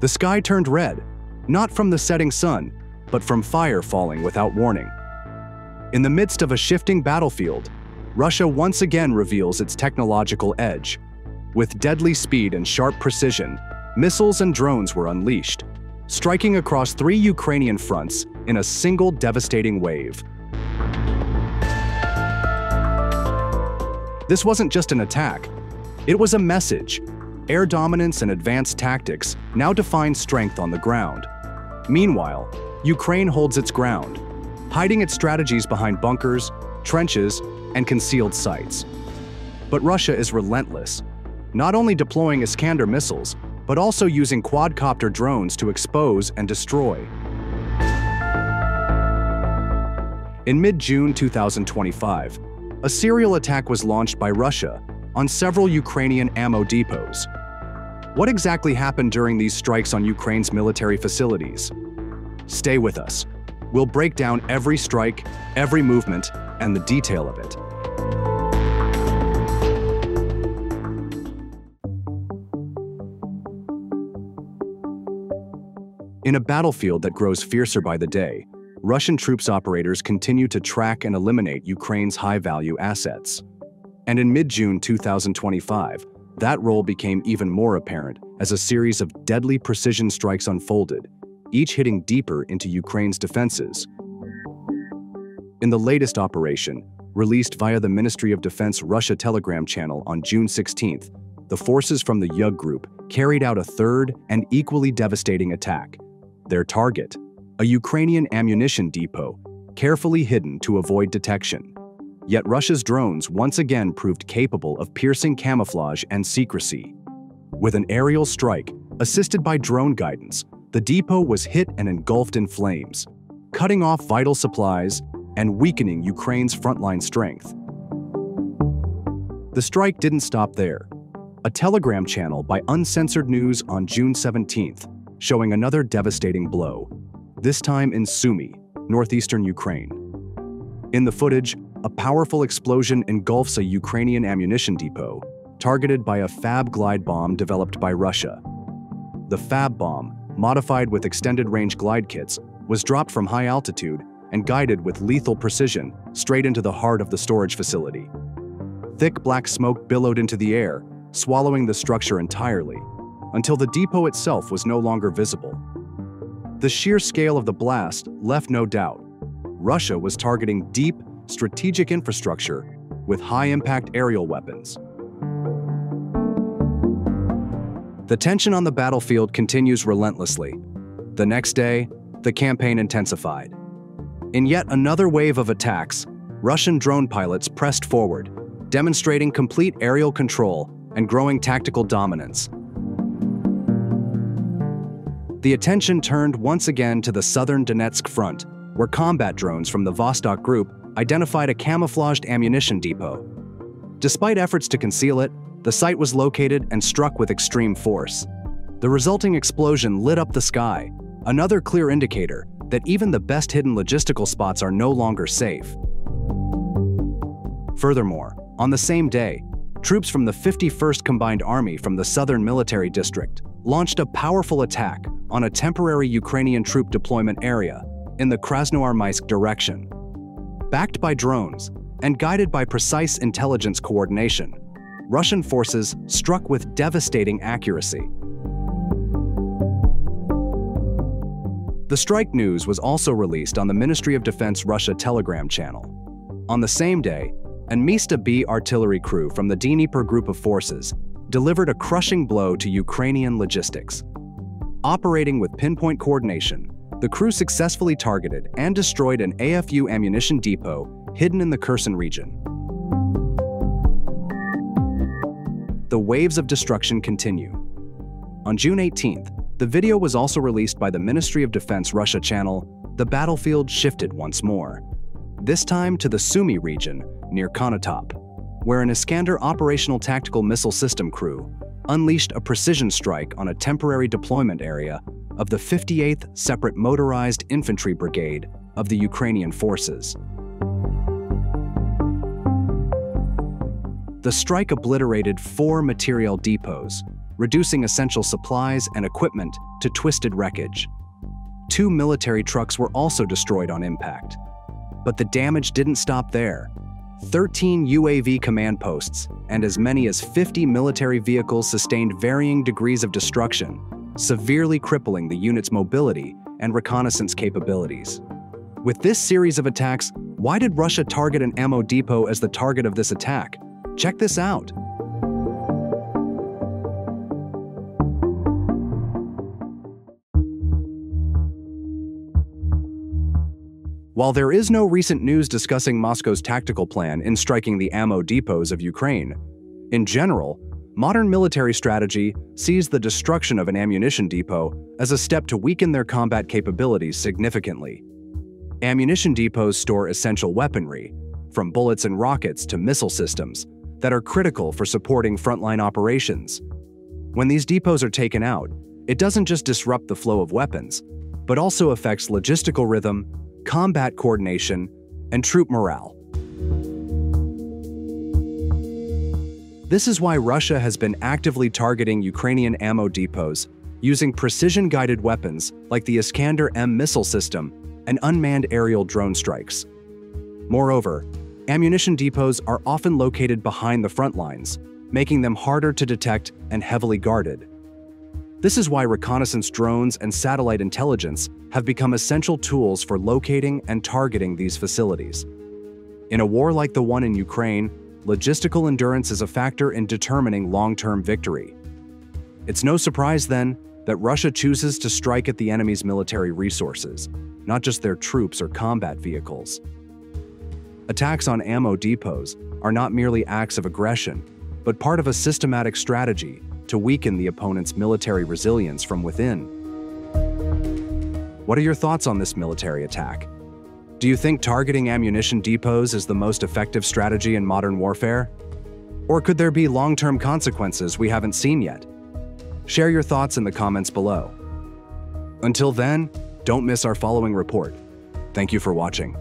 The sky turned red, not from the setting sun, but from fire falling without warning. In the midst of a shifting battlefield, Russia once again reveals its technological edge. With deadly speed and sharp precision, missiles and drones were unleashed, striking across 3 Ukrainian fronts in a single devastating wave. This wasn't just an attack, it was a message. Air dominance and advanced tactics now define strength on the ground. Meanwhile, Ukraine holds its ground, hiding its strategies behind bunkers, trenches, and concealed sites. But Russia is relentless, not only deploying Iskander missiles, but also using quadcopter drones to expose and destroy. In mid-June 2025, a serial attack was launched by Russia on several Ukrainian ammo depots. What exactly happened during these strikes on Ukraine's military facilities? Stay with us. We'll break down every strike, every movement, and the detail of it. In a battlefield that grows fiercer by the day, Russian troops operators continue to track and eliminate Ukraine's high-value assets. And in mid-June 2025, that role became even more apparent as a series of deadly precision strikes unfolded, each hitting deeper into Ukraine's defenses. In the latest operation, released via the Ministry of Defense Russia Telegram channel on June 16th, the forces from the Yug Group carried out a third and equally devastating attack. Their target, a Ukrainian ammunition depot, carefully hidden to avoid detection. Yet Russia's drones once again proved capable of piercing camouflage and secrecy. With an aerial strike, assisted by drone guidance, the depot was hit and engulfed in flames, cutting off vital supplies and weakening Ukraine's frontline strength. The strike didn't stop there. A Telegram channel by Uncensored News on June 17th, showing another devastating blow, this time in Sumy, northeastern Ukraine. In the footage, a powerful explosion engulfs a Ukrainian ammunition depot, targeted by a FAB glide bomb developed by Russia. The FAB bomb, modified with extended-range glide kits, was dropped from high altitude and guided with lethal precision straight into the heart of the storage facility. Thick black smoke billowed into the air, swallowing the structure entirely, until the depot itself was no longer visible. The sheer scale of the blast left no doubt. Russia was targeting deep, strategic infrastructure with high-impact aerial weapons. The tension on the battlefield continues relentlessly. The next day, the campaign intensified. In yet another wave of attacks, Russian drone pilots pressed forward, demonstrating complete aerial control and growing tactical dominance. The attention turned once again to the southern Donetsk front, where combat drones from the Vostok Group identified a camouflaged ammunition depot. Despite efforts to conceal it, the site was located and struck with extreme force. The resulting explosion lit up the sky, another clear indicator that even the best hidden logistical spots are no longer safe. Furthermore, on the same day, troops from the 51st Combined Army from the Southern Military District launched a powerful attack on a temporary Ukrainian troop deployment area in the Krasnoarmysk direction. Backed by drones and guided by precise intelligence coordination, Russian forces struck with devastating accuracy. The strike news was also released on the Ministry of Defense Russia Telegram channel. On the same day, an Mista B artillery crew from the Dnieper Group of Forces delivered a crushing blow to Ukrainian logistics. Operating with pinpoint coordination, the crew successfully targeted and destroyed an AFU ammunition depot hidden in the Kherson region. The waves of destruction continue. On June 18th, the video was also released by the Ministry of Defense Russia channel. The battlefield shifted once more, this time to the Sumy region near Konotop, where an Iskander operational tactical missile system crew unleashed a precision strike on a temporary deployment area of the 58th Separate Motorized Infantry Brigade of the Ukrainian forces. The strike obliterated 4 material depots, reducing essential supplies and equipment to twisted wreckage. 2 military trucks were also destroyed on impact. But the damage didn't stop there. 13 UAV command posts and as many as 50 military vehicles sustained varying degrees of destruction, severely crippling the unit's mobility and reconnaissance capabilities. With this series of attacks, why did Russia target an ammo depot as the target of this attack? Check this out. While there is no recent news discussing Moscow's tactical plan in striking the ammo depots of Ukraine, in general, modern military strategy sees the destruction of an ammunition depot as a step to weaken their combat capabilities significantly. Ammunition depots store essential weaponry, from bullets and rockets to missile systems, that are critical for supporting frontline operations. When these depots are taken out, it doesn't just disrupt the flow of weapons, but also affects logistical rhythm, combat coordination, and troop morale. This is why Russia has been actively targeting Ukrainian ammo depots using precision-guided weapons like the Iskander M missile system and unmanned aerial drone strikes. Moreover, ammunition depots are often located behind the front lines, making them harder to detect and heavily guarded. This is why reconnaissance drones and satellite intelligence have become essential tools for locating and targeting these facilities. In a war like the one in Ukraine, logistical endurance is a factor in determining long-term victory. It's no surprise, then, that Russia chooses to strike at the enemy's military resources, not just their troops or combat vehicles. Attacks on ammo depots are not merely acts of aggression, but part of a systematic strategy to weaken the opponent's military resilience from within. What are your thoughts on this military attack? Do you think targeting ammunition depots is the most effective strategy in modern warfare? Or could there be long-term consequences we haven't seen yet? Share your thoughts in the comments below. Until then, don't miss our following report. Thank you for watching.